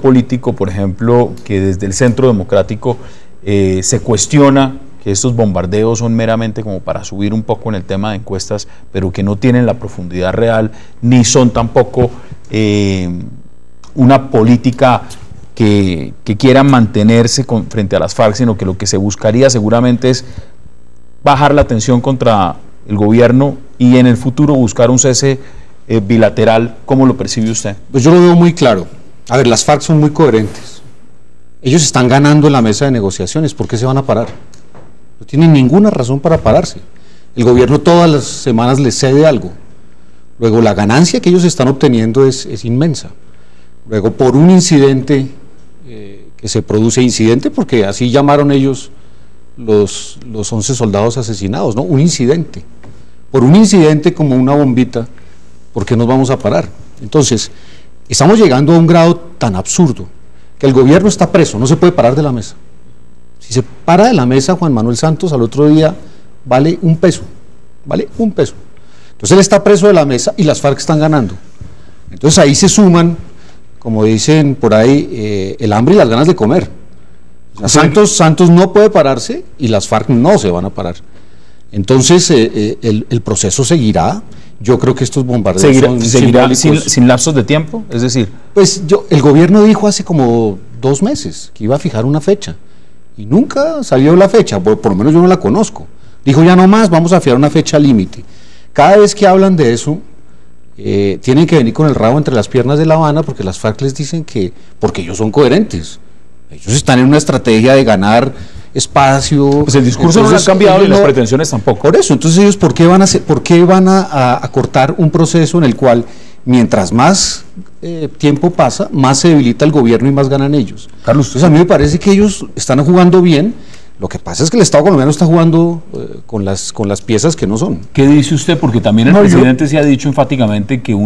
político, por ejemplo, que desde el Centro Democrático se cuestiona que estos bombardeos son meramente como para subir un poco en el tema de encuestas, pero que no tienen la profundidad real, ni son tampoco una política que quieran mantenerse frente a las FARC, sino que lo que se buscaría seguramente es bajar la tensión contra el gobierno y en el futuro buscar un cese bilateral. ¿Cómo lo percibe usted? Pues yo lo veo muy claro. A ver, las FARC son muy coherentes. Ellos están ganando en la mesa de negociaciones. ¿Por qué se van a parar? No tienen ninguna razón para pararse. El gobierno todas las semanas les cede algo. Luego, la ganancia que ellos están obteniendo es inmensa. Luego, por un incidente que se produce, incidente porque así llamaron ellos los 11 soldados asesinados, ¿no? Un incidente. Por un incidente como una bombita, ¿por qué nos vamos a parar? Entonces, estamos llegando a un grado tan absurdo que el gobierno está preso, no se puede parar de la mesa. Si se para de la mesa Juan Manuel Santos al otro día, vale un peso. Entonces él está preso de la mesa y las FARC están ganando. Entonces ahí se suman, como dicen por ahí, el hambre y las ganas de comer. O sea, Santos no puede pararse y las FARC no se van a parar. Entonces el proceso seguirá. Yo creo que estos bombardeos seguirá sin lapsos de tiempo, es decir... Pues el gobierno dijo hace como 2 meses que iba a fijar una fecha y nunca salió la fecha, por lo menos yo no la conozco. Dijo ya no más, vamos a fijar una fecha límite. Cada vez que hablan de eso, tienen que venir con el rabo entre las piernas de La Habana porque las FARC les dicen que, porque ellos son coherentes, ellos están en una estrategia de ganar espacio. Pues el discurso no ha cambiado y las pretensiones tampoco. Por eso, entonces ellos ¿por qué van a cortar un proceso en el cual mientras más tiempo pasa, más se debilita el gobierno y más ganan ellos? Carlos, entonces a mí me parece que ellos están jugando bien. Lo que pasa es que el Estado colombiano está jugando con las piezas que no son. ¿Qué dice usted? Porque también el presidente se ha dicho enfáticamente que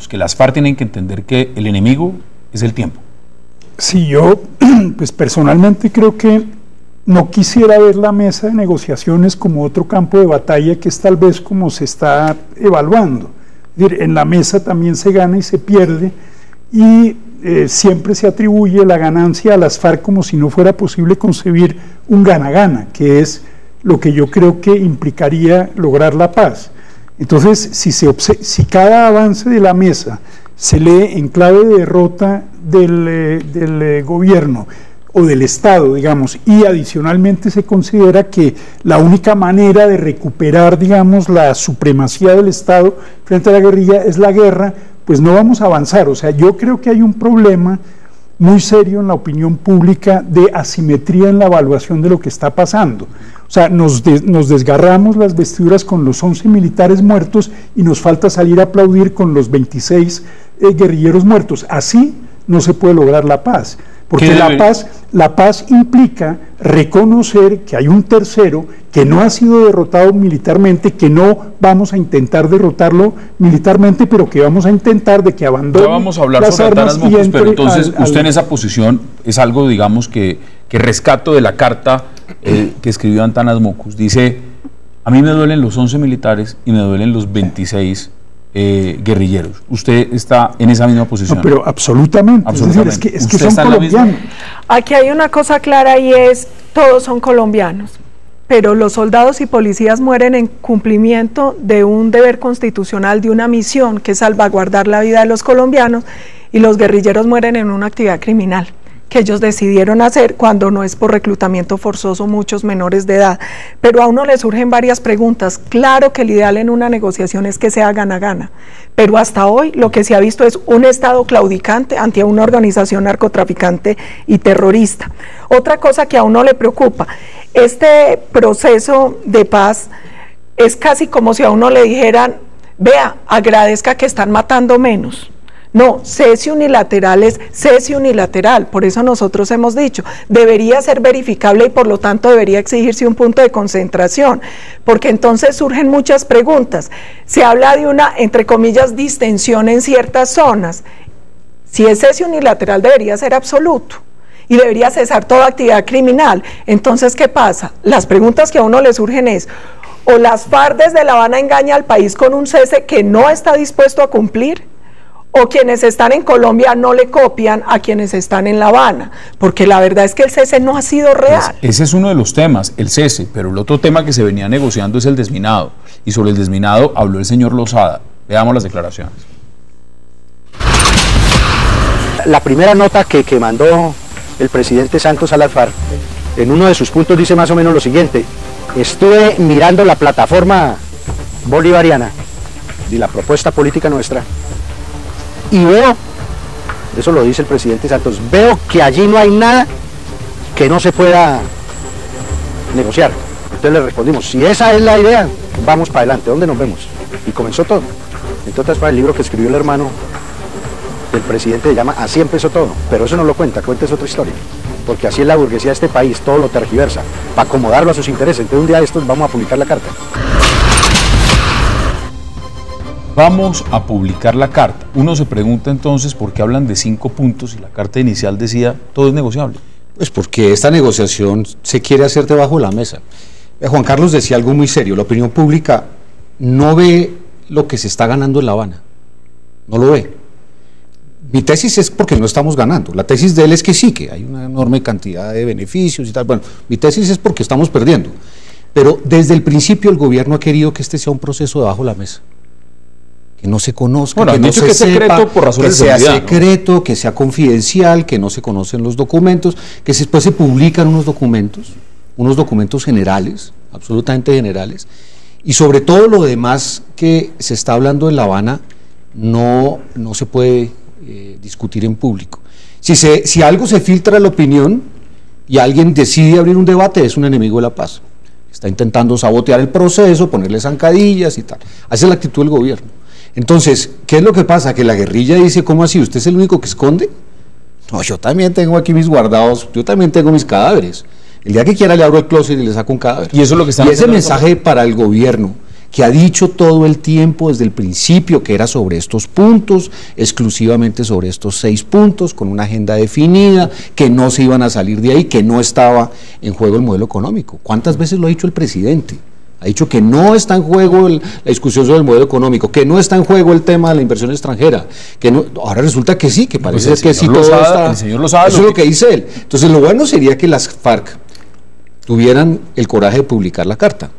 que las FARC tienen que entender que el enemigo es el tiempo. Sí, yo pues personalmente creo que no quisiera ver la mesa de negociaciones como otro campo de batalla que es tal vez como se está evaluando. Es decir, en la mesa también se gana y se pierde y siempre se atribuye la ganancia a las FARC como si no fuera posible concebir un gana-gana, que es lo que yo creo que implicaría lograr la paz. Entonces, si cada avance de la mesa se lee en clave de derrota del gobierno o del Estado, digamos, y adicionalmente se considera que la única manera de recuperar, digamos, la supremacía del Estado frente a la guerrilla es la guerra, pues no vamos a avanzar. O sea, yo creo que hay un problema muy serio en la opinión pública de asimetría en la evaluación de lo que está pasando. O sea, nos desgarramos las vestiduras con los 11 militares muertos y nos falta salir a aplaudir con los 26 guerrilleros muertos. Así no se puede lograr la paz. Porque la paz implica reconocer que hay un tercero que no ha sido derrotado militarmente, que no vamos a intentar derrotarlo militarmente, pero que vamos a intentar de que abandone. Ya vamos a hablar sobre Antanas Mockus, pero entonces usted en esa posición es algo, digamos, que rescato de la carta que escribió Antanas Mockus. Dice, a mí me duelen los 11 militares y me duelen los 26 guerrilleros. ¿Usted está en esa misma posición? No, pero absolutamente. Es decir, es que son colombianos. Aquí hay una cosa clara y es, todos son colombianos, pero los soldados y policías mueren en cumplimiento de un deber constitucional, de una misión que es salvaguardar la vida de los colombianos, y los guerrilleros mueren en una actividad criminal que ellos decidieron hacer cuando no es por reclutamiento forzoso, muchos menores de edad. Pero a uno le surgen varias preguntas. Claro que el ideal en una negociación es que sea gana-gana, pero hasta hoy lo que se ha visto es un Estado claudicante ante una organización narcotraficante y terrorista. Otra cosa que a uno le preocupa, este proceso de paz es casi como si a uno le dijeran, vea, agradezca que están matando menos. No, cese unilateral es cese unilateral, por eso nosotros hemos dicho, debería ser verificable y por lo tanto debería exigirse un punto de concentración, porque entonces surgen muchas preguntas. Se habla de una, entre comillas, distensión en ciertas zonas. Si es cese unilateral debería ser absoluto y debería cesar toda actividad criminal. Entonces, ¿qué pasa? Las preguntas que a uno le surgen es, o las FARC desde La Habana engaña al país con un cese que no está dispuesto a cumplir, o quienes están en Colombia no le copian a quienes están en La Habana, porque la verdad es que el cese no ha sido real. Pues ese es uno de los temas, el cese, pero el otro tema que se venía negociando es el desminado, y sobre el desminado habló el señor Lozada. Veamos las declaraciones. La primera nota que mandó el presidente Santos a las FARC, en uno de sus puntos dice más o menos lo siguiente: estuve mirando la plataforma bolivariana y la propuesta política nuestra, y veo, eso lo dice el presidente Santos, veo que allí no hay nada que no se pueda negociar. Entonces le respondimos, si esa es la idea, vamos para adelante, ¿dónde nos vemos? Y comenzó todo. Entonces para el libro que escribió el hermano del presidente se llama Así empezó todo, pero eso no lo cuenta es otra historia, porque así es la burguesía de este país, todo lo tergiversa, para acomodarlo a sus intereses. Entonces un día de estos vamos a publicar la carta. Vamos a publicar la carta. Uno se pregunta entonces por qué hablan de 5 puntos y la carta inicial decía todo es negociable. Pues porque esta negociación se quiere hacer debajo de la mesa. Juan Carlos decía algo muy serio, la opinión pública no ve lo que se está ganando en La Habana, no lo ve. Mi tesis es porque no estamos ganando, la tesis de él es que sí, que hay una enorme cantidad de beneficios y tal. Bueno, mi tesis es porque estamos perdiendo, pero desde el principio el gobierno ha querido que este sea un proceso debajo de la mesa, que no se conozca, bueno, que no se sepa, secreto por razones que sea de seguridad, secreto, ¿no? Que sea confidencial, que no se conocen los documentos, que después se publican unos documentos generales, absolutamente generales, y sobre todo lo demás que se está hablando en La Habana no se puede discutir en público. Si algo se filtra la opinión y alguien decide abrir un debate, es un enemigo de la paz. Está intentando sabotear el proceso, ponerle zancadillas y tal. Esa es la actitud del gobierno. Entonces, ¿qué es lo que pasa? Que la guerrilla dice, ¿cómo así? ¿Usted es el único que esconde? No, yo también tengo aquí mis guardados, yo también tengo mis cadáveres. El día que quiera le abro el closet y le saco un cadáver. Y eso es lo que están haciendo. Y ese mensaje para el gobierno, que ha dicho todo el tiempo desde el principio que era sobre estos puntos, exclusivamente sobre estos 6 puntos, con una agenda definida, que no se iban a salir de ahí, que no estaba en juego el modelo económico. ¿Cuántas veces lo ha dicho el presidente? Ha dicho que no está en juego la discusión sobre el modelo económico, que no está en juego el tema de la inversión extranjera, que no, ahora resulta que sí, que parece pues que sí todo está. El señor Lozada, eso es lo que dice él. Entonces lo bueno sería que las FARC tuvieran el coraje de publicar la carta.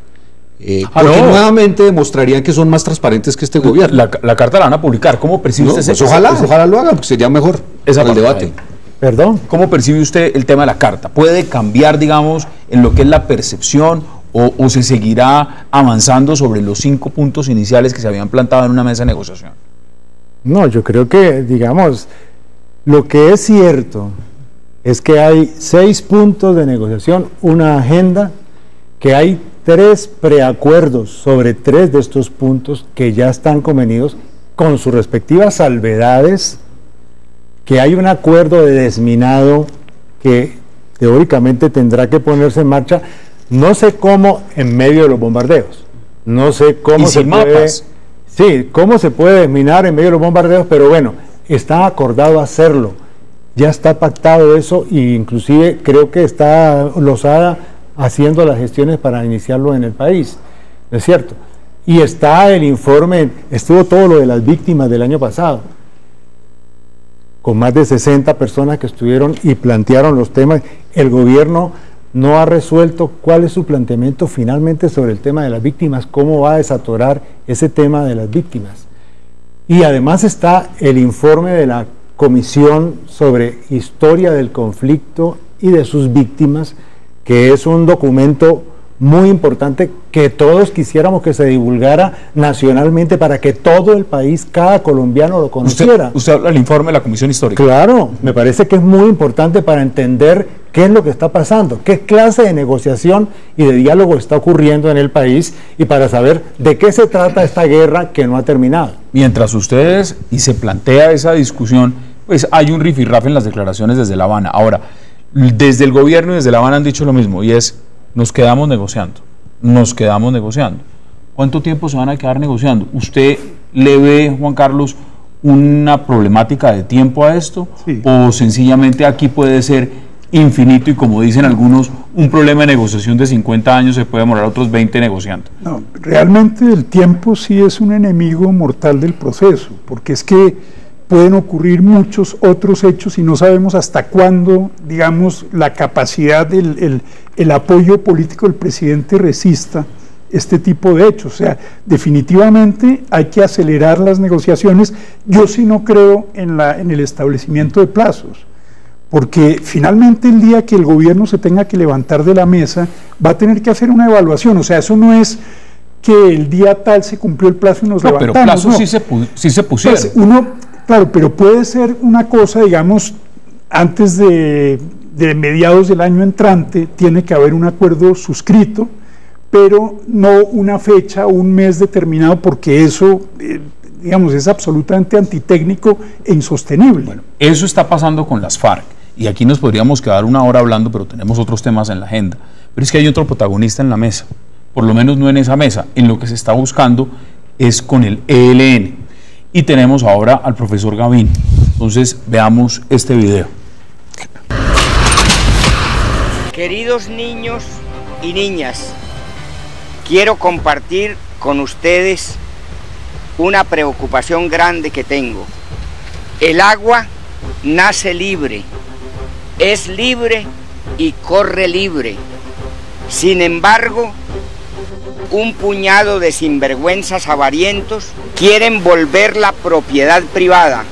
Porque nuevamente demostrarían que son más transparentes que este gobierno. La carta la van a publicar. ¿Cómo percibe usted pues ojalá lo hagan, porque sería mejor para el debate. Perdón. ¿Cómo percibe usted el tema de la carta? ¿Puede cambiar, digamos, en lo que es la percepción o se seguirá avanzando sobre los 5 puntos iniciales que se habían plantado en una mesa de negociación? No, yo creo que, digamos, lo que es cierto es que hay 6 puntos de negociación, una agenda, que hay 3 preacuerdos sobre 3 de estos puntos que ya están convenidos con sus respectivas salvedades, que hay un acuerdo de desminado que teóricamente tendrá que ponerse en marcha, no sé cómo en medio de los bombardeos, no sé cómo se puede, sí, cómo se puede desminar en medio de los bombardeos, pero bueno, está acordado hacerlo, ya está pactado eso, e inclusive creo que está Lozada haciendo las gestiones para iniciarlo en el país, ¿no es cierto? Y está el informe, estuvo todo lo de las víctimas del año pasado, con más de 60 personas que estuvieron y plantearon los temas. El gobierno no ha resuelto cuál es su planteamiento finalmente sobre el tema de las víctimas, cómo va a desatorar ese tema de las víctimas. Y además está el informe de la Comisión sobre Historia del Conflicto y de sus víctimas, que es un documento muy importante que todos quisiéramos que se divulgara nacionalmente para que todo el país, cada colombiano lo conociera. ¿Usted habla del informe de la Comisión Histórica? Claro, me parece que es muy importante para entender qué es lo que está pasando, qué clase de negociación y de diálogo está ocurriendo en el país y para saber de qué se trata esta guerra que no ha terminado. Mientras ustedes, y se plantea esa discusión, pues hay un rifirrafe en las declaraciones desde La Habana. Ahora, desde el gobierno y desde La Habana han dicho lo mismo, y es: nos quedamos negociando. ¿Cuánto tiempo se van a quedar negociando? ¿Usted le ve, Juan Carlos, una problemática de tiempo a esto? Sí. ¿O sencillamente aquí puede ser infinito y, como dicen algunos, un problema de negociación de 50 años se puede demorar otros 20 negociando? No, realmente el tiempo sí es un enemigo mortal del proceso, porque es que pueden ocurrir muchos otros hechos y no sabemos hasta cuándo, digamos, la capacidad, el apoyo político del presidente resista este tipo de hechos. O sea, definitivamente hay que acelerar las negociaciones. Yo sí no creo en el establecimiento de plazos, porque finalmente el día que el gobierno se tenga que levantar de la mesa, va a tener que hacer una evaluación. O sea, eso no es que el día tal se cumplió el plazo y nos levantamos. Pero plazos sí se pusieron. Pues claro, pero puede ser una cosa, digamos, antes de mediados del año entrante, tiene que haber un acuerdo suscrito, pero no una fecha o un mes determinado, porque eso, digamos, es absolutamente antitécnico e insostenible. Bueno, eso está pasando con las FARC, y aquí nos podríamos quedar una hora hablando, pero tenemos otros temas en la agenda. Pero es que hay otro protagonista en la mesa, por lo menos no en esa mesa, en lo que se está buscando es con el ELN. Y tenemos ahora al profesor Gavín. Entonces, veamos este video. Queridos niños y niñas, quiero compartir con ustedes una preocupación grande que tengo. El agua nace libre, es libre y corre libre. Sin embargo, un puñado de sinvergüenzas avarientos quieren volverla propiedad privada,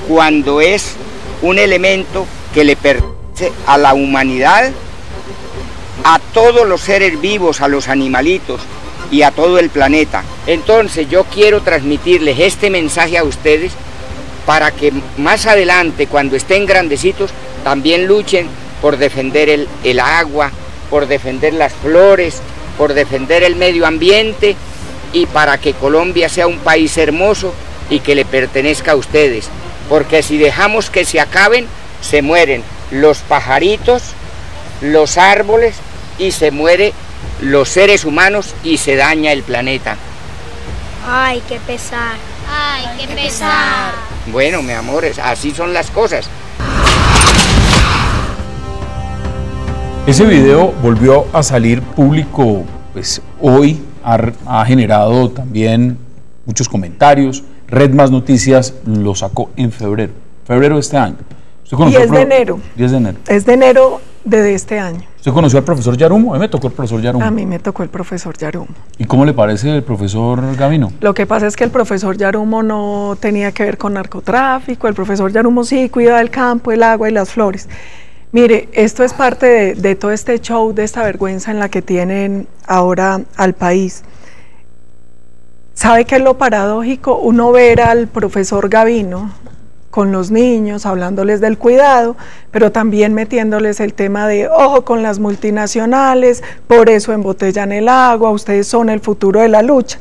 cuando es un elemento que le pertenece a la humanidad, a todos los seres vivos, a los animalitos y a todo el planeta. Entonces yo quiero transmitirles este mensaje a ustedes para que más adelante, cuando estén grandecitos, también luchen por defender el agua, por defender las flores, por defender el medio ambiente, y para que Colombia sea un país hermoso y que le pertenezca a ustedes. Porque si dejamos que se acaben, se mueren los pajaritos, los árboles, y se mueren los seres humanos y se daña el planeta. Ay, qué pesar. Ay, qué pesar. Bueno, mi amores, así son las cosas. Ese video volvió a salir público pues hoy, ha generado también muchos comentarios. Red Más Noticias lo sacó en febrero de este año. Y es de enero. 10 de enero. Es de enero de este año. ¿Usted conoció al profesor Yarumo? A mí me tocó el profesor Yarumo. A mí me tocó el profesor Yarumo. ¿Y cómo le parece el profesor Gavino? Lo que pasa es que el profesor Yarumo no tenía que ver con narcotráfico. El profesor Yarumo sí cuida el campo, el agua y las flores. Mire, esto es parte de todo este show, de esta vergüenza en la que tienen ahora al país. ¿Sabe qué es lo paradójico? Uno ver al profesor Gavino con los niños, hablándoles del cuidado, pero también metiéndoles el tema de, ojo con las multinacionales, por eso embotellan el agua, ustedes son el futuro de la lucha.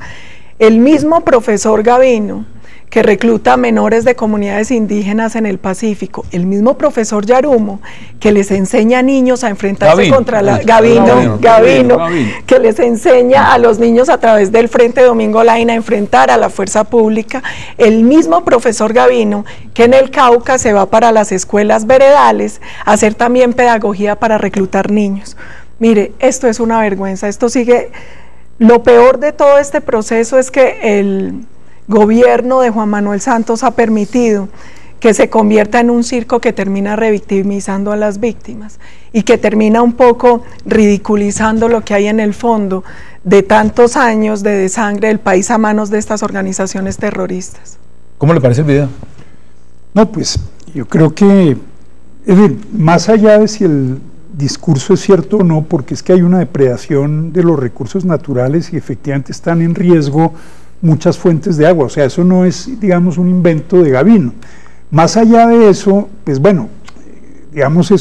El mismo profesor Gavino, que recluta menores de comunidades indígenas en el Pacífico, el mismo profesor Yarumo, que les enseña a niños a enfrentarse contra la... Gavino, que les enseña a los niños a través del Frente Domingo Laín a enfrentar a la fuerza pública, el mismo profesor Gavino, que en el Cauca se va para las escuelas veredales a hacer también pedagogía para reclutar niños. Mire, esto es una vergüenza, esto sigue... Lo peor de todo este proceso es que el gobierno de Juan Manuel Santos ha permitido que se convierta en un circo que termina revictimizando a las víctimas y que termina un poco ridiculizando lo que hay en el fondo de tantos años de desangre del país a manos de estas organizaciones terroristas. ¿Cómo le parece el video? No, pues yo creo que, es decir, más allá de si el discurso es cierto o no, porque es que hay una depredación de los recursos naturales y efectivamente están en riesgo muchas fuentes de agua, o sea, eso no es, digamos, un invento de Gavino. Más allá de eso, pues bueno, digamos,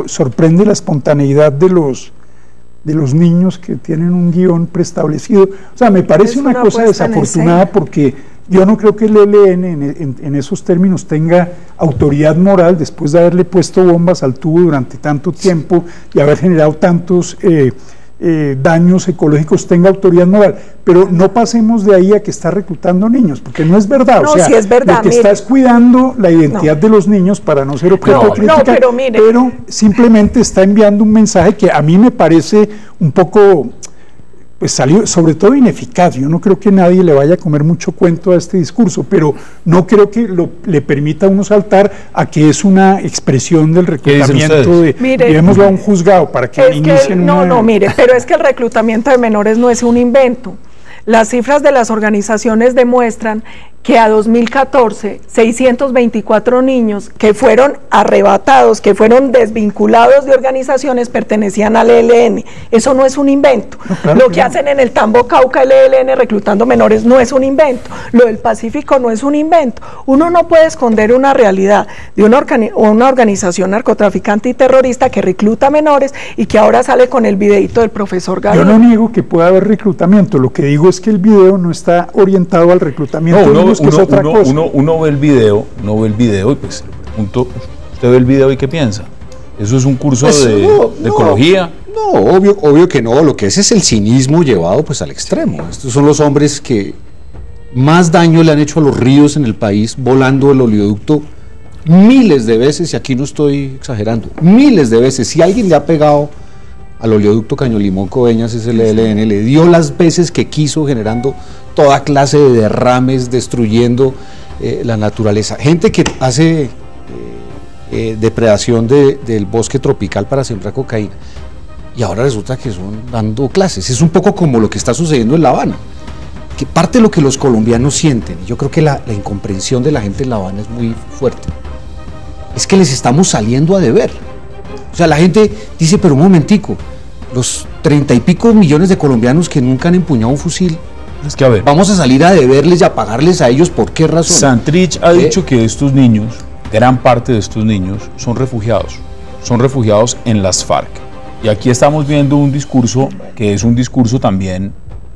sorprende la espontaneidad de los niños que tienen un guión preestablecido. O sea, me parece una cosa desafortunada, porque yo no creo que el ELN en esos términos tenga autoridad moral después de haberle puesto bombas al tubo durante tanto tiempo y haber generado tantos daños ecológicos, tenga autoridad moral, pero no pasemos de ahí a que está reclutando niños, porque no es verdad. No, o sea, sí es verdad, lo que está es cuidando la identidad de los niños para no ser objeto de crítica, pero simplemente está enviando un mensaje que a mí me parece un poco pues salió sobre todo ineficaz. Yo no creo que nadie le vaya a comer mucho cuento a este discurso, pero no creo que le permita a uno saltar a que es una expresión del reclutamiento de, llevémoslo a un juzgado para que inicien mire, pero es que el reclutamiento de menores no es un invento. Las cifras de las organizaciones demuestran que a 2014, 624 niños que fueron arrebatados, que fueron desvinculados de organizaciones, pertenecían al ELN. Eso no es un invento. No, claro, lo que hacen en el Tambo Cauca, el ELN, reclutando menores, no es un invento. Lo del Pacífico no es un invento. Uno no puede esconder una realidad de una organización narcotraficante y terrorista que recluta menores y que ahora sale con el videito del profesor Gabriel. Yo no niego que pueda haber reclutamiento. Lo que digo es que el video no está orientado al reclutamiento. Uno ve el video, y pues le pregunto, ¿usted ve el video y qué piensa? ¿Eso es un curso de ecología? No, obvio que no, lo que es el cinismo llevado pues al extremo. Estos son los hombres que más daño le han hecho a los ríos en el país, volando el oleoducto miles de veces, y aquí no estoy exagerando, miles de veces. Si alguien le ha pegado al oleoducto Caño Limón Coveñas es el ELN, le dio las veces que quiso, generando toda clase de derrames, destruyendo la naturaleza. Gente que hace depredación del bosque tropical para sembrar cocaína, y ahora resulta que son dando clases. Es un poco como lo que está sucediendo en La Habana, que parte de lo que los colombianos sienten, y yo creo que la incomprensión de la gente en La Habana es muy fuerte, es que les estamos saliendo a deber. O sea, la gente dice, pero un momentico, los 30 y pico millones de colombianos que nunca han empuñado un fusil, es que, a ver, vamos a salir a deberles y a pagarles a ellos. ¿Por qué razón? Santrich ha dicho que estos niños, gran parte de estos niños, son refugiados en las FARC. Y aquí estamos viendo un discurso que es un discurso también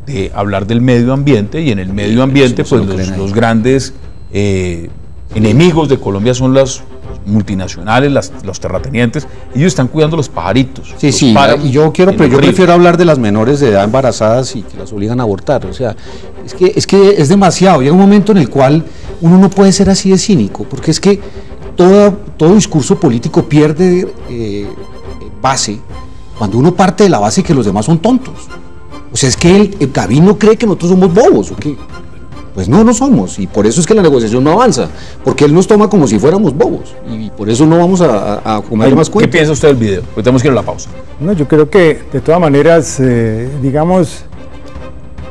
de hablar del medio ambiente, y en el medio ambiente pues los grandes enemigos de Colombia son las multinacionales, los terratenientes. Ellos están cuidando los pajaritos. Sí, y yo prefiero hablar de las menores de edad embarazadas y que las obligan a abortar. O sea, es que es demasiado. Llega un momento en el cual uno no puede ser así de cínico, porque es que todo discurso político pierde base cuando uno parte de la base que los demás son tontos. O sea, es que el Gavino cree que nosotros somos bobos, ¿o qué? Pues no somos, y por eso es que la negociación no avanza, porque él nos toma como si fuéramos bobos, y por eso no vamos a comer más cuenta. ¿Qué piensa usted del video? Pues tenemos que ir a la pausa. No, yo creo que de todas maneras, digamos,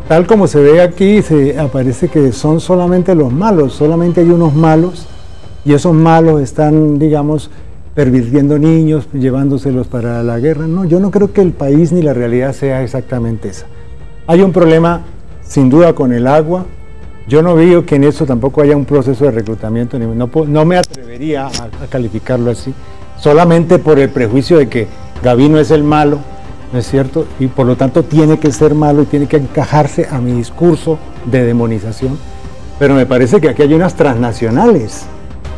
tal como se ve aquí, aparece que son solamente los malos, solamente hay unos malos, y esos malos están, digamos, pervirtiendo niños, llevándoselos para la guerra. No, yo no creo que el país ni la realidad sea exactamente esa. Hay un problema, sin duda, con el agua. Yo no veo que en eso tampoco haya un proceso de reclutamiento, no me atrevería a calificarlo así, solamente por el prejuicio de que Gavino es el malo, ¿no es cierto? Y por lo tanto tiene que ser malo y tiene que encajarse a mi discurso de demonización. Pero me parece que aquí hay unas transnacionales,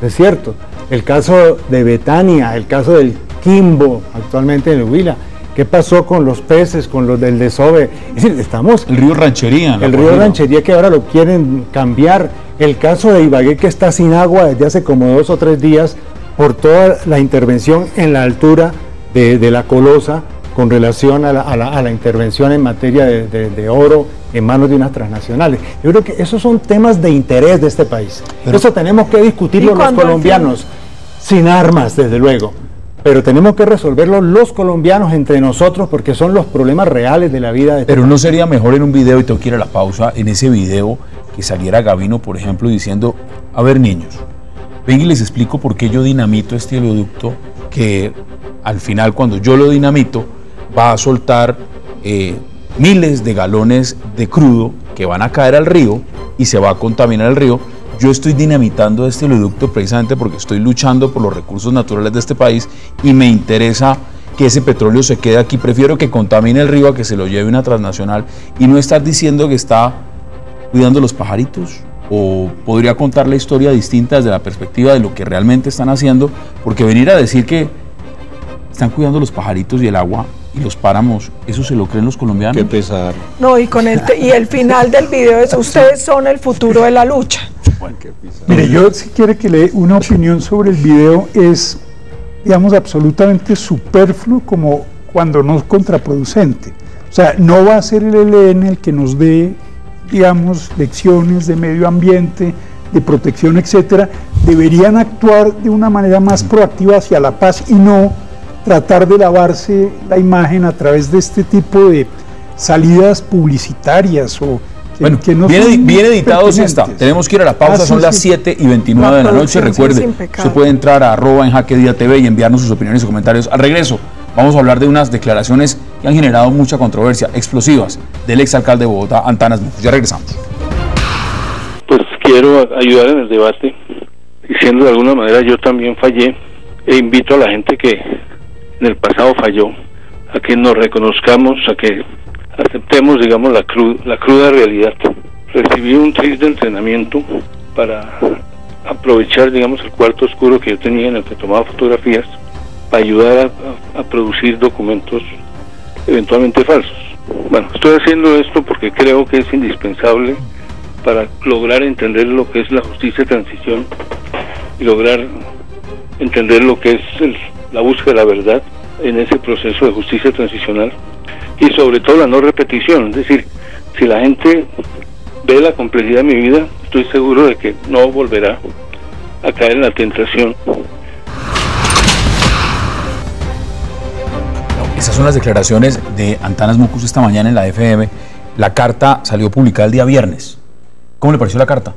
¿no es cierto? El caso de Betania, el caso del Quimbo, actualmente en el Huila. ¿Qué pasó con los peces, con los del desove? Es decir, el río Ranchería. El río Ranchería, que ahora lo quieren cambiar. El caso de Ibagué, que está sin agua desde hace como 2 o 3 días por toda la intervención en la altura de la Colosa con relación a la intervención en materia de oro en manos de unas transnacionales. Yo creo que esos son temas de interés de este país. Pero eso tenemos que discutirlo los colombianos, sin armas, desde luego. Pero tenemos que resolverlo los colombianos entre nosotros, porque son los problemas reales de la vida de este Pero país. ¿No sería mejor en un video, y tengo que ir a la pausa, en ese video que saliera Gavino, por ejemplo, diciendo, a ver niños, ven y les explico por qué yo dinamito este oleoducto, que al final cuando yo lo dinamito va a soltar miles de galones de crudo que van a caer al río y se va a contaminar el río? Yo estoy dinamitando este oleoducto precisamente porque estoy luchando por los recursos naturales de este país y me interesa que ese petróleo se quede aquí. Prefiero que contamine el río a que se lo lleve una transnacional, y no estar diciendo que está cuidando los pajaritos. O podría contar la historia distinta desde la perspectiva de lo que realmente están haciendo, porque venir a decir que están cuidando los pajaritos y el agua y los páramos, ¿eso se lo creen los colombianos? Qué pesar. No, y el final del video es: ustedes son el futuro de la lucha. Bueno, mire, yo si quiere que le dé una opinión sobre el video, es, digamos, absolutamente superfluo, como cuando no contraproducente. O O sea, no va a ser el ELN el que nos dé, digamos, lecciones de medio ambiente, de protección, etcétera. Deberían actuar de una manera más proactiva hacia la paz y no tratar de lavarse la imagen a través de este tipo de salidas publicitarias o bueno, que no bien editado sí está. Tenemos que ir a la pausa, son las 7:29 de la noche. Recuerde, usted puede entrar a @enjaquediatv y enviarnos sus opiniones y comentarios. Al regreso, vamos a hablar de unas declaraciones que han generado mucha controversia, explosivas, del exalcalde de Bogotá, Antanas Mocus. Ya regresamos. Pues quiero ayudar en el debate, diciendo de alguna manera yo también fallé, e invito a la gente que en el pasado falló, a que nos reconozcamos, a que aceptemos, digamos, la cruda realidad. Recibí un tris de entrenamiento para aprovechar, digamos, el cuarto oscuro que yo tenía en el que tomaba fotografías, para ayudar a producir documentos eventualmente falsos. Bueno, estoy haciendo esto porque creo que es indispensable para lograr entender lo que es la justicia de transición y lograr entender lo que es la búsqueda de la verdad en ese proceso de justicia transicional, y sobre todo la no repetición. Es decir, si la gente ve la complejidad de mi vida, estoy seguro de que no volverá a caer en la tentación. Esas son las declaraciones de Antanas Mocus esta mañana en la FM. La carta salió publicada el día viernes. ¿Cómo le pareció la carta?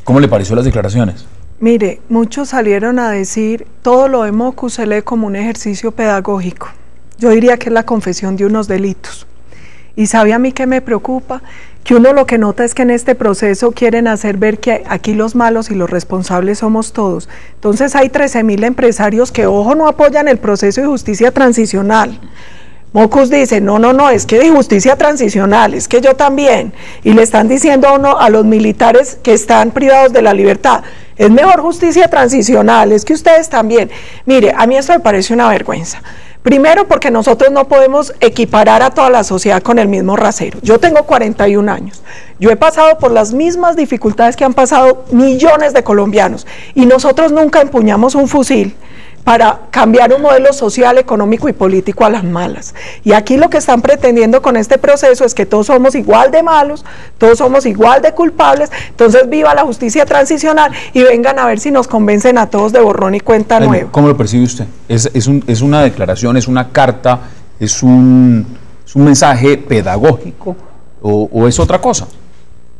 ¿Cómo le pareció las declaraciones? Mire, muchos salieron a decir, todo lo de Mocus se lee como un ejercicio pedagógico. Yo diría que es la confesión de unos delitos. Y ¿sabe a mí qué me preocupa? Que uno lo que nota es que en este proceso quieren hacer ver que aquí los malos y los responsables somos todos. Entonces hay 13.000 empresarios que, ojo, no apoyan el proceso de justicia transicional. Mocus dice, no, es que de justicia transicional, es que yo también. Y le están diciendo a los militares que están privados de la libertad, es mejor justicia transicional, es que ustedes también. Mire, a mí esto me parece una vergüenza. Primero, porque nosotros no podemos equiparar a toda la sociedad con el mismo rasero. Yo tengo 41 años, yo he pasado por las mismas dificultades que han pasado millones de colombianos, y nosotros nunca empuñamos un fusil para cambiar un modelo social, económico y político a las malas. Y aquí lo que están pretendiendo con este proceso es que todos somos igual de malos, todos somos igual de culpables, entonces viva la justicia transicional y vengan a ver si nos convencen a todos de borrón y cuenta nueva. ¿Cómo lo percibe usted? ¿Es una declaración, es una carta, es un mensaje pedagógico o es otra cosa?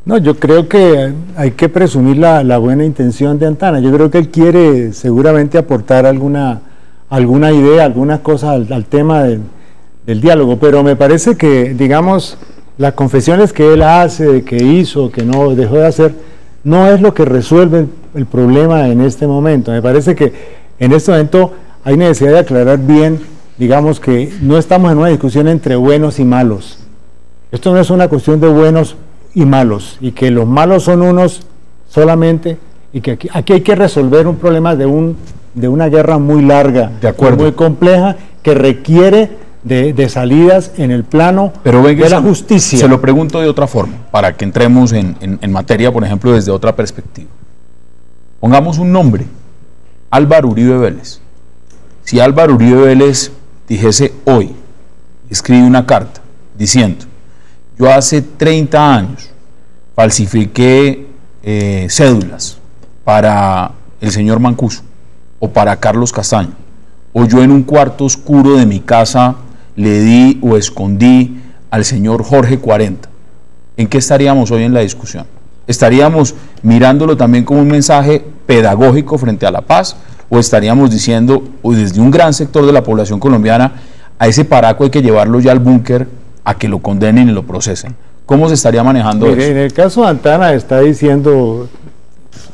No, yo creo que hay que presumir la buena intención de Antana. Yo creo que él quiere seguramente aportar alguna idea, algunas cosas al tema del diálogo, pero me parece que, digamos, las confesiones que él hace, que hizo, que no dejó de hacer, no es lo que resuelve el problema en este momento. Me parece que en este momento hay necesidad de aclarar bien, digamos, que no estamos en una discusión entre buenos y malos. Esto no es una cuestión de buenos y malos, y que los malos son unos solamente, y que aquí hay que resolver un problema de una guerra muy larga, muy compleja, que requiere de salidas en el plano de la justicia. Se lo pregunto de otra forma, para que entremos en materia, por ejemplo, desde otra perspectiva. Pongamos un nombre, Álvaro Uribe Vélez. Si Álvaro Uribe Vélez dijese hoy, escribe una carta diciendo: yo hace 30 años falsifiqué cédulas para el señor Mancuso o para Carlos Castaño, o yo en un cuarto oscuro de mi casa le di o escondí al señor Jorge 40. ¿En qué estaríamos hoy en la discusión? ¿Estaríamos mirándolo también como un mensaje pedagógico frente a la paz, o estaríamos diciendo, o desde un gran sector de la población colombiana, a ese paraco hay que llevarlo ya al búnker a que lo condenen y lo procesen? ¿Cómo se estaría manejando eso? En el caso de Antana está diciendo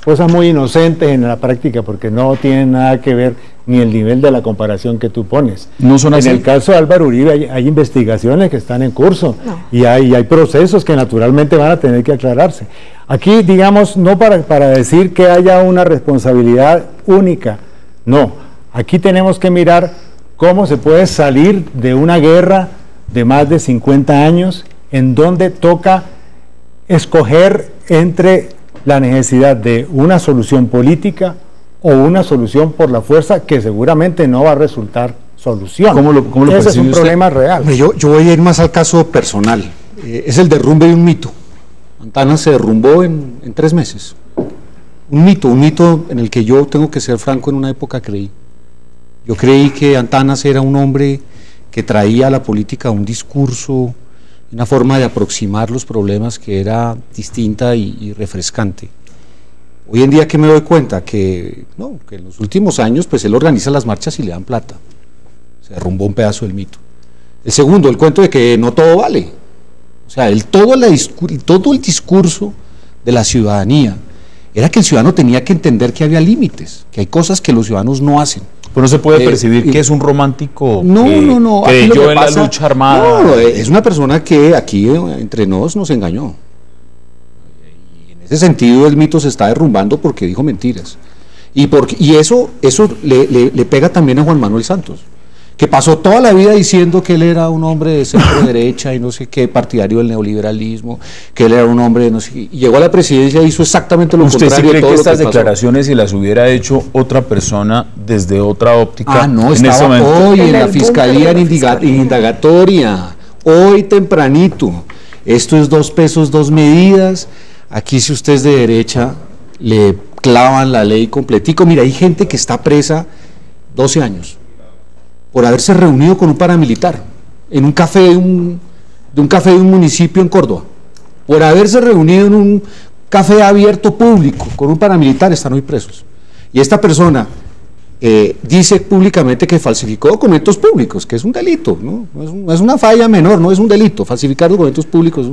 cosas muy inocentes en la práctica, porque no tienen nada que ver ni el nivel de la comparación que tú pones. No son así. En el caso de Álvaro Uribe hay investigaciones que están en curso, y hay procesos que naturalmente van a tener que aclararse. Aquí, digamos, no para decir que haya una responsabilidad única, no. Aquí tenemos que mirar cómo se puede salir de una guerra de más de 50 años, en donde toca escoger entre la necesidad de una solución política o una solución por la fuerza, que seguramente no va a resultar solución. ¿Cómo lo Ese es un usted? problema real. Yo voy a ir más al caso personal. Es el derrumbe de un mito. Antanas se derrumbó en 3 meses. Un mito en el que yo, tengo que ser franco, en una época creí. Yo creí que Antanas era un hombre que traía a la política un discurso, una forma de aproximar los problemas que era distinta y refrescante. Hoy en día que me doy cuenta que en los últimos años pues él organiza las marchas y le dan plata. Se derrumbó un pedazo del mito. El segundo, el cuento de que no todo vale. O sea, todo el discurso de la ciudadanía era que el ciudadano tenía que entender que había límites, que hay cosas que los ciudadanos no hacen. Pero no se puede percibir que es un romántico no. que creyó en la lucha armada. No, es una persona que aquí entre nos engañó. Y en ese sentido el mito se está derrumbando porque dijo mentiras. Y eso le pega también a Juan Manuel Santos, que pasó toda la vida diciendo que él era un hombre de centro derecha y no sé qué, partidario del neoliberalismo, que él era un hombre de no sé qué, y llegó a la presidencia y hizo exactamente lo contrario. ¿Usted sí cree de todo que lo estas que pasó? Declaraciones, si las hubiera hecho otra persona desde otra óptica? No, en estaba ese momento, hoy en la el fiscalía en búnker de la indagatoria, hoy tempranito. Esto es 2 pesos, 2 medidas. Aquí, si usted es de derecha, le clavan la ley completico. Mira, hay gente que está presa 12 años por haberse reunido con un paramilitar en un café de un municipio en Córdoba. Por haberse reunido en un café abierto público con un paramilitar, están hoy presos. Y esta persona dice públicamente que falsificó documentos públicos, que es un delito, ¿no? No es una falla menor, no es un delito. Falsificar documentos públicos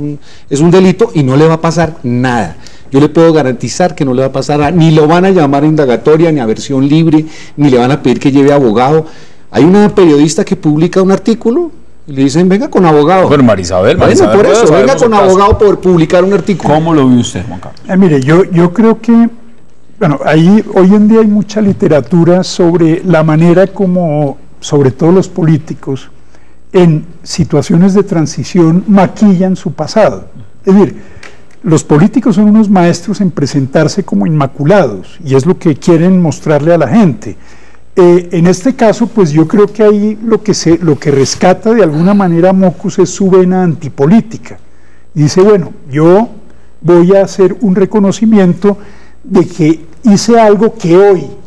es un delito y no le va a pasar nada. Yo le puedo garantizar que no le va a pasar nada, ni lo van a llamar a indagatoria, ni a versión libre, ni le van a pedir que lleve abogado. Hay una periodista que publica un artículo y le dicen, venga con abogado. Pero Marisabel, por eso, venga con abogado por publicar un artículo. ¿Cómo lo ve usted, Juan Carlos? Mire, yo creo que, hoy en día hay mucha literatura sobre la manera como, sobre todo los políticos, en situaciones de transición maquillan su pasado. Es decir, los políticos son unos maestros en presentarse como inmaculados, y es lo que quieren mostrarle a la gente. En este caso, pues yo creo que ahí lo que rescata de alguna manera Mockus es su vena antipolítica. Y dice, bueno, yo voy a hacer un reconocimiento de que hice algo que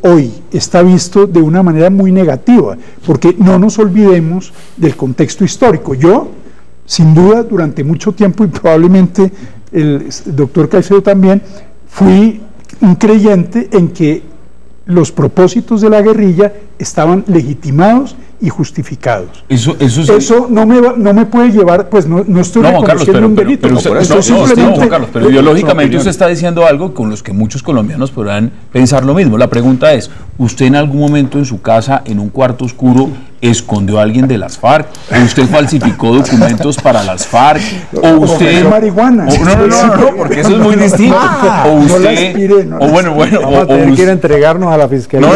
hoy está visto de una manera muy negativa, porque no nos olvidemos del contexto histórico. Yo, sin duda, durante mucho tiempo, y probablemente el doctor Caicedo también, fui un creyente en que los propósitos de la guerrilla estaban legitimados y justificados. Eso no me puede llevar, pues no estoy reconociendo un delito. Juan Carlos, pero ideológicamente usted está diciendo algo con los que muchos colombianos podrán pensar lo mismo. La pregunta es, ¿usted en algún momento en su casa, en un cuarto oscuro, escondió a alguien de las FARC? ¿O usted falsificó documentos para las FARC? ¿O usted... marihuana? No, porque eso es muy distinto. O usted... Vamos a tener que ir a entregarnos a la fiscalía.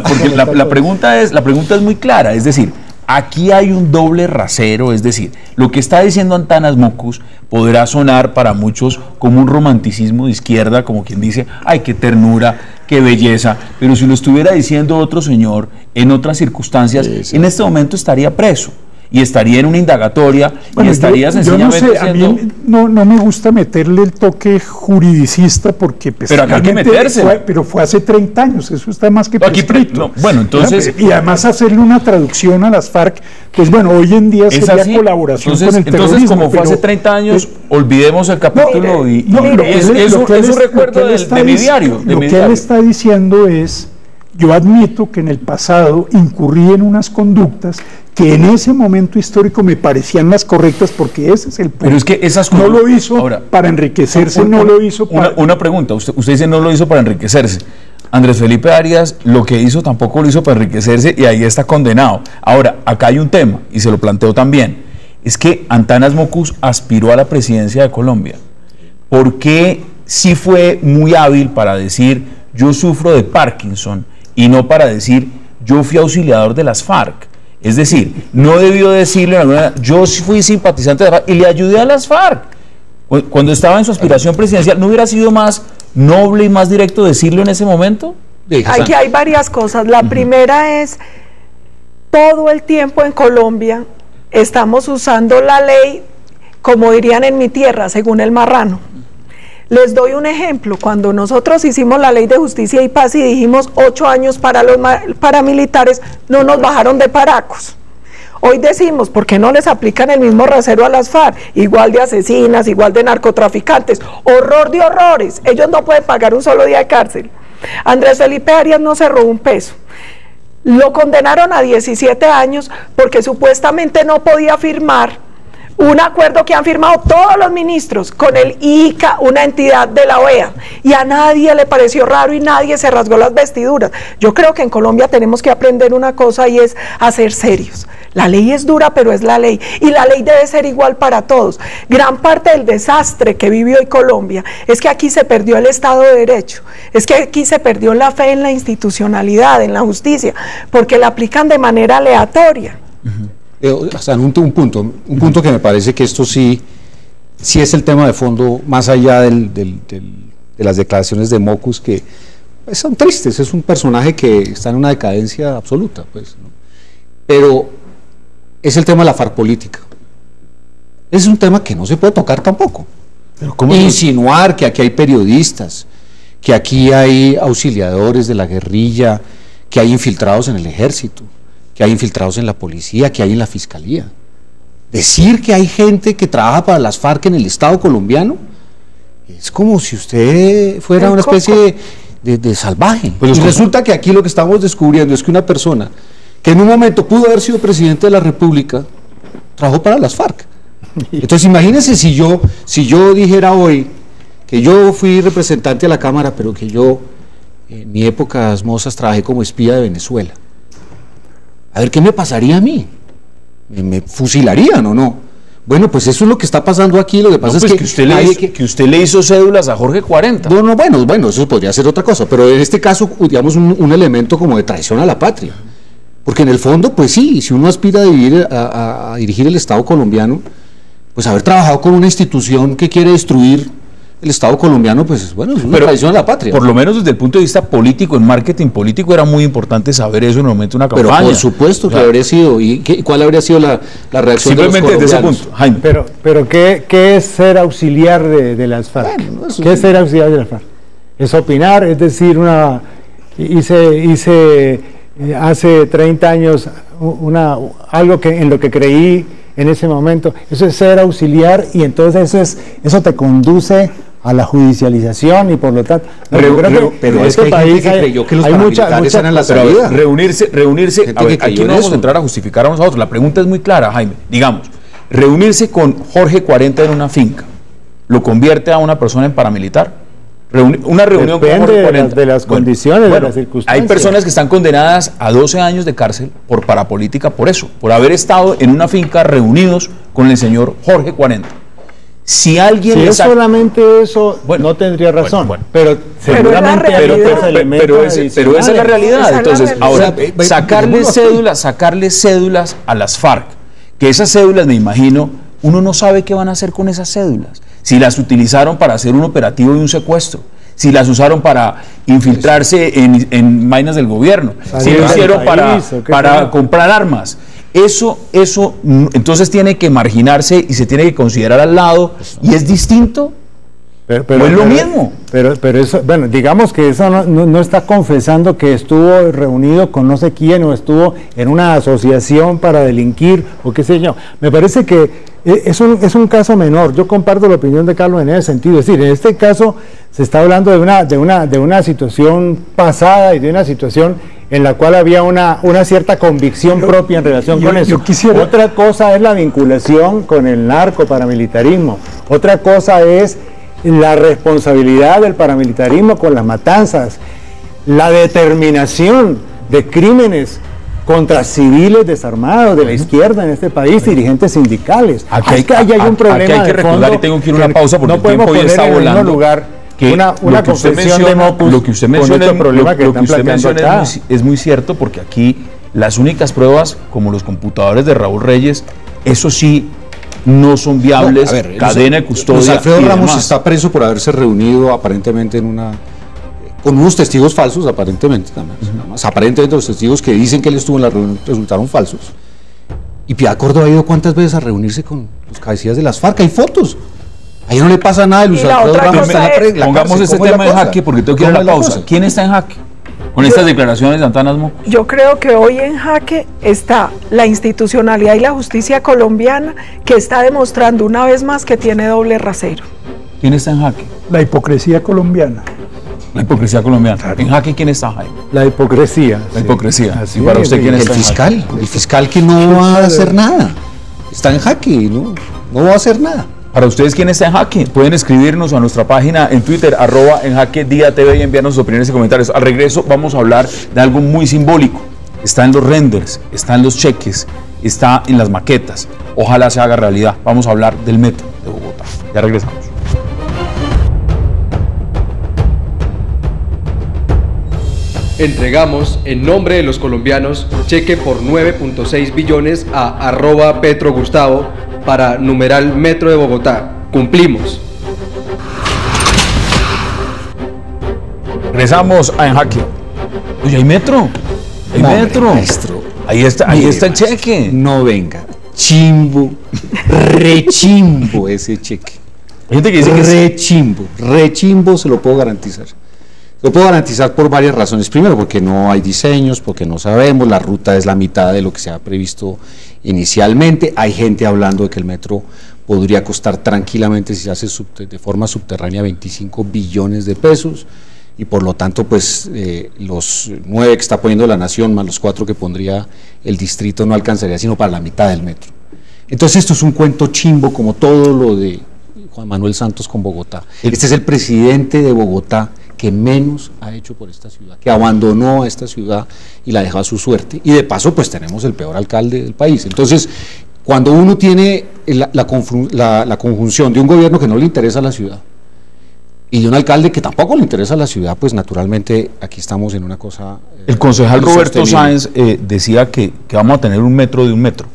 Porque la pregunta es muy clara. Es decir, aquí hay un doble rasero, es decir, lo que está diciendo Antanas Mockus podrá sonar para muchos como un romanticismo de izquierda, como quien dice, ay, qué ternura, qué belleza, pero si lo estuviera diciendo otro señor en otras circunstancias, en este momento estaría preso. Y estaría en una indagatoria y estaría sencillamente yo no sé, a mí no me gusta meterle el toque juridicista porque pues, pero acá hay que meterse. Pero fue hace 30 años, eso está más que prescrito. Bueno, entonces... Y además hacerle una traducción a las FARC, pues bueno, hoy en día sería colaboración con el terrorismo. Entonces, como fue hace 30 años, olvidemos el capítulo y es un recuerdo de mi diario. Lo que él está diciendo es, yo admito que en el pasado incurrí en unas conductas que en ese momento histórico me parecían las correctas, porque ese es el punto. Pero es que esas no lo hizo para enriquecerse, no lo hizo para... Una pregunta, usted dice no lo hizo para enriquecerse. Andrés Felipe Arias lo que hizo tampoco lo hizo para enriquecerse y ahí está condenado. Ahora, acá hay un tema, y se lo planteo también, es que Antanas Mockus aspiró a la presidencia de Colombia. ¿Por qué sí fue muy hábil para decir yo sufro de Parkinson y no para decir yo fui auxiliador de las FARC? Es decir, no debió decirle, yo fui simpatizante de las FARC y le ayudé a las FARC. Cuando estaba en su aspiración presidencial, ¿no hubiera sido más noble y más directo decirlo en ese momento? Aquí hay varias cosas. La primera es, todo el tiempo en Colombia estamos usando la ley, como dirían en mi tierra, según el marrano. Les doy un ejemplo. Cuando nosotros hicimos la ley de justicia y paz y dijimos 8 años para los paramilitares, no nos bajaron de paracos. Hoy decimos, ¿por qué no les aplican el mismo rasero a las FARC? Igual de asesinas, igual de narcotraficantes, horror de horrores. Ellos no pueden pagar un solo día de cárcel. Andrés Felipe Arias no se robó un peso. Lo condenaron a 17 años porque supuestamente no podía firmar un acuerdo que han firmado todos los ministros con el ICA, una entidad de la OEA, y a nadie le pareció raro y nadie se rasgó las vestiduras. Yo creo que en Colombia tenemos que aprender una cosa y es a ser serios. La ley es dura, pero es la ley, y la ley debe ser igual para todos. Gran parte del desastre que vive hoy Colombia es que aquí se perdió el Estado de Derecho, es que aquí se perdió la fe en la institucionalidad, en la justicia, porque la aplican de manera aleatoria. Un punto que me parece que esto sí es el tema de fondo, más allá de las declaraciones de Mockus, que pues, son tristes. Es un personaje que está en una decadencia absoluta, pues, ¿no? Pero es el tema de la FARC política. Es un tema que no se puede tocar tampoco. Pero ¿cómo insinuar que aquí hay periodistas, que aquí hay auxiliadores de la guerrilla, que hay infiltrados en el ejército, que hay infiltrados en la policía, que hay en la fiscalía. Decir que hay gente que trabaja para las FARC en el Estado colombiano es como si usted fuera una especie de salvaje. Pues y resulta que aquí lo que estamos descubriendo es que una persona que en un momento pudo haber sido presidente de la República trabajó para las FARC. Entonces imagínense si yo dijera hoy que yo fui representante de la Cámara, pero que yo en mi época mozas trabajé como espía de Venezuela. A ver, ¿qué me pasaría a mí? ¿Me fusilarían o no? Bueno, pues eso es lo que está pasando aquí. Lo que pasa es que usted le hizo cédulas a Jorge 40. No, bueno, eso podría ser otra cosa, pero en este caso, digamos, un elemento como de traición a la patria. Porque en el fondo, pues sí, si uno aspira a dirigir el Estado colombiano, pues haber trabajado con una institución que quiere destruir el Estado colombiano, pues bueno, es una traición a la patria. Por lo menos desde el punto de vista político, en marketing político, era muy importante saber eso en el momento de una campaña. Pero por supuesto que habría sido. ¿Y cuál habría sido la reacción simplemente de los desde ese punto, Jaime? Pero ¿qué es ser auxiliar de las FARC? Bueno, ¿qué es ser auxiliar de las FARC? Es opinar, es decir, hice hace 30 años algo en lo que creí en ese momento. Eso es ser auxiliar, y entonces eso te conduce a la judicialización, y por lo tanto pero es que hay gente que creyó que los paramilitares eran la salida. Reunirse a ver, aquí no vamos a entrar a justificar a unos a otros. La pregunta es muy clara, Jaime. Digamos, reunirse con Jorge 40 en una finca, ¿lo convierte a una persona en paramilitar? Una reunión con Jorge 40. De las condiciones, de las circunstancias. Hay personas que están condenadas a 12 años de cárcel por parapolítica por eso, por haber estado en una finca reunidos con el señor Jorge 40. Si alguien es solamente eso, no tendría razón. Pero seguramente hay otros elementos. Pero esa es la realidad. Entonces, ahora, sacarle cédulas a las FARC, que esas cédulas, me imagino, uno no sabe qué van a hacer con esas cédulas. Si las utilizaron para hacer un operativo de un secuestro, si las usaron para infiltrarse en vainas del gobierno, si lo hicieron para comprar armas. Eso entonces tiene que marginarse y se tiene que considerar al lado, y es distinto. Pero es lo mismo. Pero eso, bueno, digamos que eso no está confesando que estuvo reunido con no sé quién, o estuvo en una asociación para delinquir, o qué sé yo. Me parece que es un caso menor. Yo comparto la opinión de Carlos en ese sentido. Es decir, en este caso se está hablando de una situación pasada, y de una situación en la cual había una cierta convicción propia en relación con eso. Otra cosa es la vinculación con el narcoparamilitarismo. Otra cosa es la responsabilidad del paramilitarismo con las matanzas, la determinación de crímenes contra civiles desarmados de la izquierda en este país, dirigentes sindicales. Aquí hay un problema. Aquí hay que recordar, y tengo que ir a una pausa porque no el tiempo ya está volando. Lugar que una confesión de Mockus, lo que usted menciona es muy cierto, porque aquí las únicas pruebas, como los computadores de Raúl Reyes, eso sí no son viables. Cadena de custodia. Alfredo Ramos está preso por haberse reunido aparentemente con unos testigos falsos aparentemente, nada más. Aparentemente los testigos que dicen que él estuvo en la reunión resultaron falsos. Y Piedad Córdoba ha ido ¿cuántas veces a reunirse con los cabecillas de las FARC? Hay fotos. Ahí no le pasa nada. Luis Alfredo Ramos está en la pongamos este tema en jaque porque tengo que ir a la pausa. ¿Quién está en jaque con estas declaraciones de Antanas Mocus? Yo creo que hoy en jaque está la institucionalidad y la justicia colombiana, que está demostrando una vez más que tiene doble rasero. ¿Quién está en jaque? La hipocresía colombiana. La hipocresía colombiana. Claro. ¿En jaque quién está, Jaime? La hipocresía. La hipocresía. ¿Y para usted quién está en jaque? El fiscal que no va a hacer nada. Está en jaque, no va a hacer nada. Para ustedes, ¿quién está en jaque? Pueden escribirnos a nuestra página en Twitter, @enjaquediatv, y enviarnos sus opiniones y comentarios. Al regreso vamos a hablar de algo muy simbólico. Está en los renders, está en los cheques, está en las maquetas. Ojalá se haga realidad. Vamos a hablar del metro de Bogotá. Ya regresamos. Entregamos, en nombre de los colombianos, cheque por 9.6 billones a @PetroGustavo para numeral Metro de Bogotá. Cumplimos. Regresamos a En Jaque. Oye, hay metro. Hay metro. Maestro. Ahí está el cheque. No venga. Chimbo. Rechimbo ese cheque. Hay gente que dice que rechimbo se lo puedo garantizar. Lo puedo garantizar por varias razones. Primero, porque no hay diseños, porque no sabemos, la ruta es la mitad de lo que se ha previsto inicialmente. Hay gente hablando de que el metro podría costar tranquilamente, si se hace de forma subterránea, 25 billones de pesos, y por lo tanto, pues los 9 que está poniendo la Nación, más los 4 que pondría el distrito, no alcanzaría sino para la mitad del metro. Entonces esto es un cuento chimbo, como todo lo de Juan Manuel Santos con Bogotá. Este es el presidente de Bogotá que menos ha hecho por esta ciudad, que abandonó a esta ciudad y la dejó a su suerte, y de paso pues tenemos el peor alcalde del país. Entonces, cuando uno tiene la conjunción de un gobierno que no le interesa a la ciudad y de un alcalde que tampoco le interesa a la ciudad, pues naturalmente aquí estamos en una cosa... El concejal Roberto Sáenz decía que vamos a tener un metro de un metro.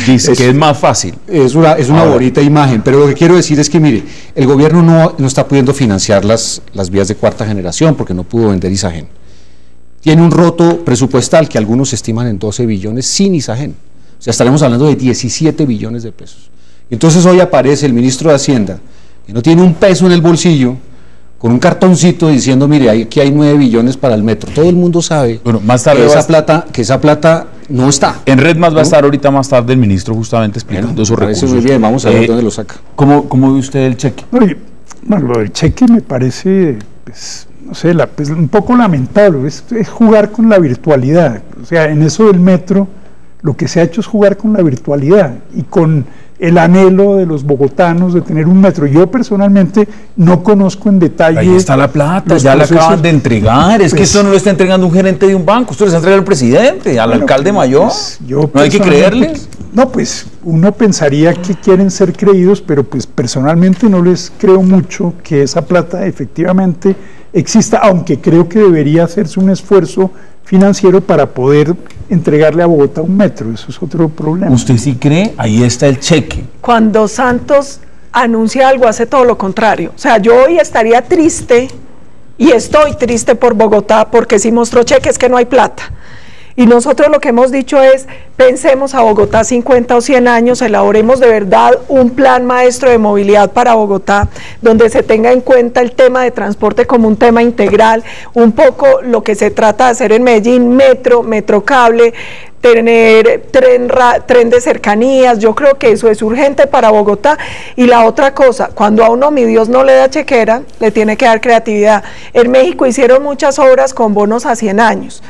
Dice que es más fácil. Es una bonita imagen, pero lo que quiero decir es que, mire, el gobierno no está pudiendo financiar las vías de cuarta generación porque no pudo vender Isagen. Tiene un roto presupuestal que algunos estiman en 12 billones sin Isagen. O sea, estaremos hablando de 17 billones de pesos. Entonces hoy aparece el ministro de Hacienda, que no tiene un peso en el bolsillo, con un cartoncito diciendo, mire, aquí hay 9 billones para el metro. Todo el mundo sabe más tarde que esa plata no está. En Red Más va a estar ahorita más tarde el ministro justamente explicando esos recursos. Muy bien, vamos a ver dónde lo saca. ¿Cómo ve usted el cheque? Oye, bueno, lo del cheque me parece, pues, no sé, pues, un poco lamentable. Es jugar con la virtualidad. O sea, en eso del metro, lo que se ha hecho es jugar con la virtualidad y con el anhelo de los bogotanos de tener un metro. Yo personalmente no conozco en detalle. Ahí está la plata, ya la acaban de entregar. Es que esto no lo está entregando un gerente de un banco, esto lo está entregando al presidente, al alcalde mayor. Pues, no hay que creerles. No, pues uno pensaría que quieren ser creídos, pero pues personalmente no les creo mucho que esa plata efectivamente exista, aunque creo que debería hacerse un esfuerzo financiero para poder entregarle a Bogotá un metro. Eso es otro problema. ¿Usted sí cree? Ahí está el cheque. Cuando Santos anuncia algo, hace todo lo contrario. O sea, yo hoy estaría triste, y estoy triste por Bogotá, porque si mostró cheques que no hay plata. Y nosotros lo que hemos dicho es, pensemos a Bogotá 50 o 100 años, elaboremos de verdad un plan maestro de movilidad para Bogotá, donde se tenga en cuenta el tema de transporte como un tema integral, un poco lo que se trata de hacer en Medellín, metrocable, tener tren de cercanías. Yo creo que eso es urgente para Bogotá. Y la otra cosa, cuando a uno mi Dios no le da chequera, le tiene que dar creatividad. En México hicieron muchas obras con bonos a 100 años.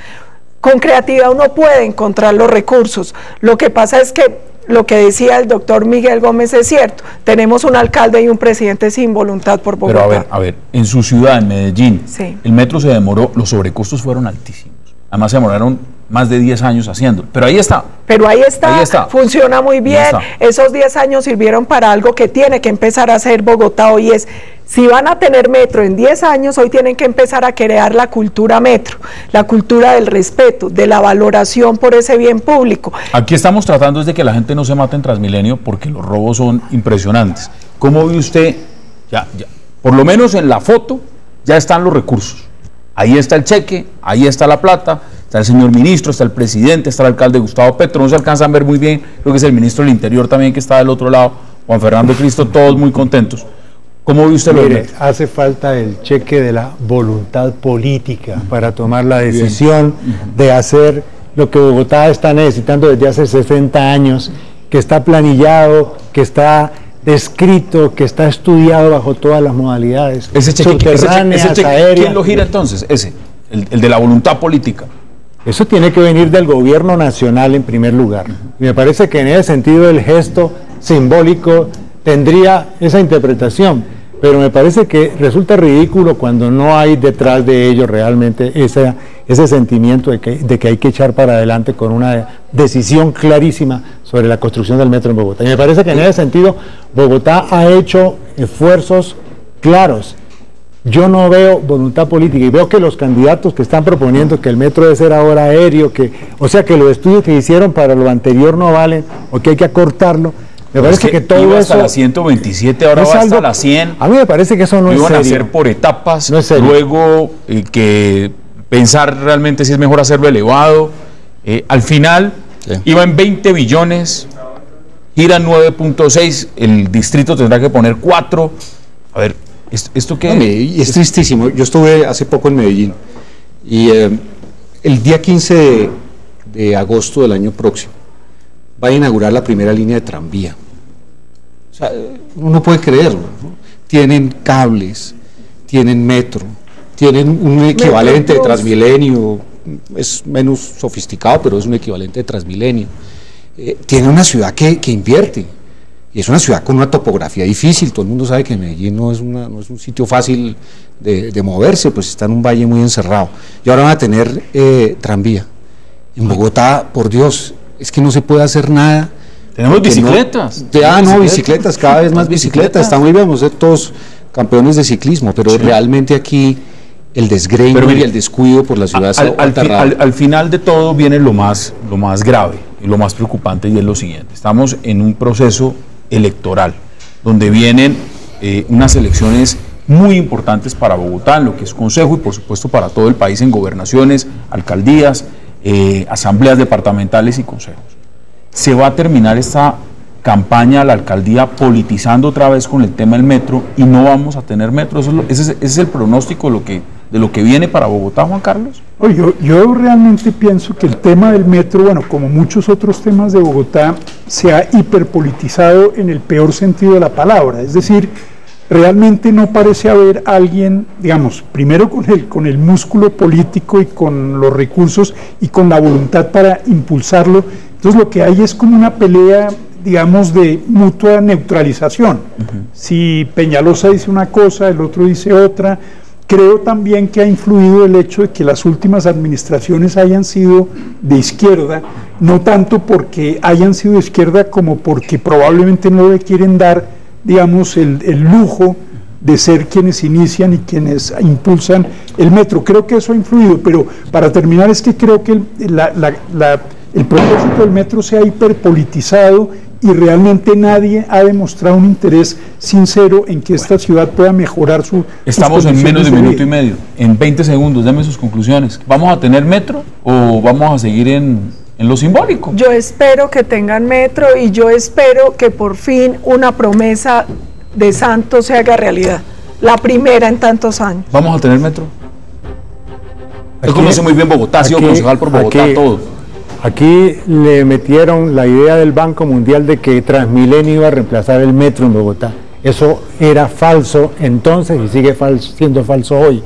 Con creatividad uno puede encontrar los recursos. Lo que pasa es que lo que decía el doctor Miguel Gómez es cierto. Tenemos un alcalde y un presidente sin voluntad por Bogotá. Pero a ver, en su ciudad, en Medellín, sí, el metro se demoró, los sobrecostos fueron altísimos. Además se demoraron más de 10 años haciendo. Pero ahí está. Pero ahí está. Funciona muy bien. Esos 10 años sirvieron para algo que tiene que empezar a hacer Bogotá hoy es... Si van a tener metro en 10 años, hoy tienen que empezar a crear la cultura metro, la cultura del respeto, de la valoración por ese bien público. Aquí estamos tratando de que la gente no se mate en Transmilenio porque los robos son impresionantes. ¿Cómo ve usted, ya, por lo menos en la foto, ya están los recursos. Ahí está el cheque, ahí está la plata, está el señor ministro, está el presidente, está el alcalde Gustavo Petro, no se alcanzan a ver muy bien, creo que es el ministro del Interior también que está del otro lado, Juan Fernando Cristo, todos muy contentos. ¿Cómo ve usted lo Mire, hace falta el cheque de la voluntad política para tomar la decisión de hacer lo que Bogotá está necesitando desde hace 60 años, que está planillado, que está descrito, que está estudiado bajo todas las modalidades. Ese cheque, aéreas. ¿Quién lo gira entonces? El de la voluntad política. Eso tiene que venir del gobierno nacional en primer lugar. Y me parece que en ese sentido el gesto simbólico tendría esa interpretación, pero me parece que resulta ridículo cuando no hay detrás de ello realmente ese sentimiento de que hay que echar para adelante con una decisión clarísima sobre la construcción del metro en Bogotá. Y me parece que en ese sentido Bogotá ha hecho esfuerzos claros. Yo no veo voluntad política y veo que los candidatos que están proponiendo que el metro debe ser ahora aéreo, o sea que los estudios que hicieron para lo anterior no valen o que hay que acortarlo. Me parece que todo iba eso hasta la 127, ahora va hasta la 100. A mí me parece que eso no es serio. Iban a hacer por etapas, no es serio. Luego que pensar realmente si es mejor hacerlo elevado. Al final iba en 20 billones, giran 9.6, el distrito tendrá que poner 4. A ver, ¿esto qué? No, es tristísimo. Yo estuve hace poco en Medellín y el día 15 de agosto del año próximo va a inaugurar la primera línea de tranvía. O sea, uno no puede creerlo, ¿no? Tienen cables, tienen metro, tienen un equivalente de Transmilenio, es menos sofisticado, pero es un equivalente de Transmilenio. Tiene una ciudad que invierte, y es una ciudad con una topografía difícil. Todo el mundo sabe que Medellín no es un sitio fácil de moverse, pues está en un valle muy encerrado. Y ahora van a tener tranvía. En Bogotá, por Dios, es que no se puede hacer nada. Tenemos bicicletas. Bicicletas, cada vez más bicicletas. Está muy bien, vamos a ser todos campeones de ciclismo, pero realmente aquí el desgreño y el descuido por la ciudad al final de todo viene lo más grave y lo más preocupante, y es lo siguiente: estamos en un proceso electoral donde vienen unas elecciones muy importantes para Bogotá, en lo que es consejo y por supuesto para todo el país, en gobernaciones, alcaldías, asambleas departamentales y consejos. Se va a terminar esta campaña a la alcaldía politizando otra vez con el tema del metro y no vamos a tener metro. Ese es el pronóstico de lo que viene para Bogotá, Juan Carlos. Yo realmente pienso que el tema del metro, bueno, como muchos otros temas de Bogotá, se ha hiperpolitizado en el peor sentido de la palabra. Es decir, realmente no parece haber alguien, digamos, primero con el músculo político y con los recursos y con la voluntad para impulsarlo. Entonces lo que hay es como una pelea, digamos, de mutua neutralización. Si Peñalosa dice una cosa, el otro dice otra. Creo también que ha influido el hecho de que las últimas administraciones hayan sido de izquierda, no tanto porque hayan sido de izquierda como porque probablemente no le quieren dar, digamos, el lujo de ser quienes inician y quienes impulsan el metro. Creo que eso ha influido, pero para terminar es que creo que el propósito del metro se ha hiperpolitizado y realmente nadie ha demostrado un interés sincero en que esta ciudad pueda mejorar su... Estamos en menos de minuto y medio, en 20 segundos, dame sus conclusiones. ¿Vamos a tener metro o vamos a seguir en lo simbólico? Yo espero que tengan metro y yo espero que por fin una promesa de Santos se haga realidad, la primera en tantos años. ¿Vamos a tener metro? Él conoce muy bien Bogotá, ha sido concejal por Bogotá, todo. Aquí le metieron la idea del Banco Mundial de que Transmilenio iba a reemplazar el metro en Bogotá. Eso era falso entonces y sigue siendo falso hoy.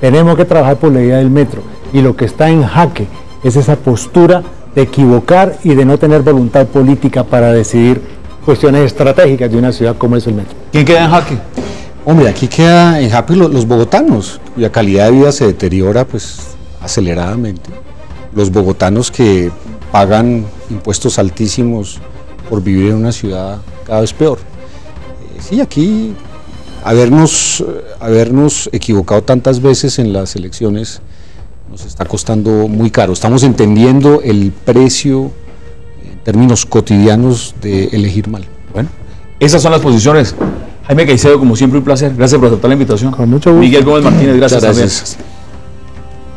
Tenemos que trabajar por la idea del metro y lo que está en jaque es esa postura de equivocar y de no tener voluntad política para decidir cuestiones estratégicas de una ciudad como es el metro. ¿Quién queda en jaque? Hombre, aquí queda en jaque los bogotanos, cuya calidad de vida se deteriora pues aceleradamente. Los bogotanos que pagan impuestos altísimos por vivir en una ciudad cada vez peor. Sí, aquí habernos equivocado tantas veces en las elecciones nos está costando muy caro. Estamos entendiendo el precio en términos cotidianos de elegir mal. Bueno, esas son las posiciones Jaime Caicedo, como siempre, un placer. Gracias por aceptar la invitación. Con mucho gusto. Miguel Gómez Martínez, gracias también. Gracias.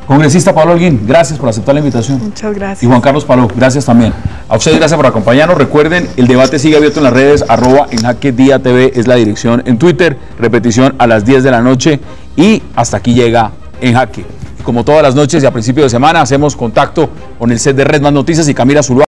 Congresista Pablo Holguín, gracias por aceptar la invitación. Muchas gracias. Y Juan Carlos Paló, gracias también. A ustedes gracias por acompañarnos. Recuerden, el debate sigue abierto en las redes, @enjaquediatv es la dirección en Twitter. Repetición a las 10 de la noche y hasta aquí llega En Jaque. Como todas las noches y a principio de semana hacemos contacto con el set de Red Más Noticias y Camila Zuluaga.